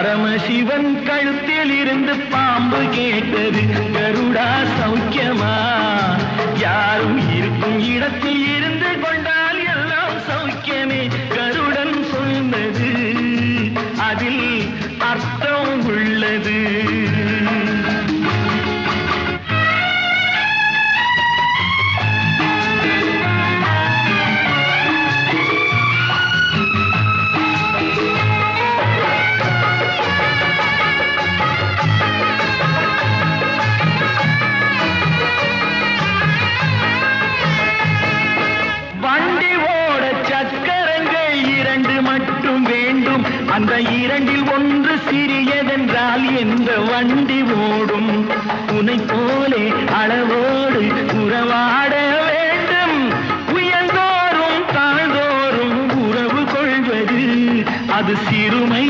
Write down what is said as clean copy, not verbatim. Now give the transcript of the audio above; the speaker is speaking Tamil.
பரமசிவன் கழுத்தில் இருந்து பாம்பு கேட்டது, கருடா சௌக்கியமா? யாரும் இருக்கும் இடத்தில் இருந்து கொண்டால் எல்லாம் சௌக்கியமே. கருடன் சொன்னது அதில் அர்த்தம் உள்ளது. மட்டும் வேண்டும், அந்த இரண்டில் ஒன்று சிறியதென்றால் எந்த வண்டி ஓடும்? உன்னை போலே அளவோடு உறவாட வேண்டும். உயர்ந்தோறும் தாழ்ந்தோறும் உறவு கொள்வது அது சிறுமை.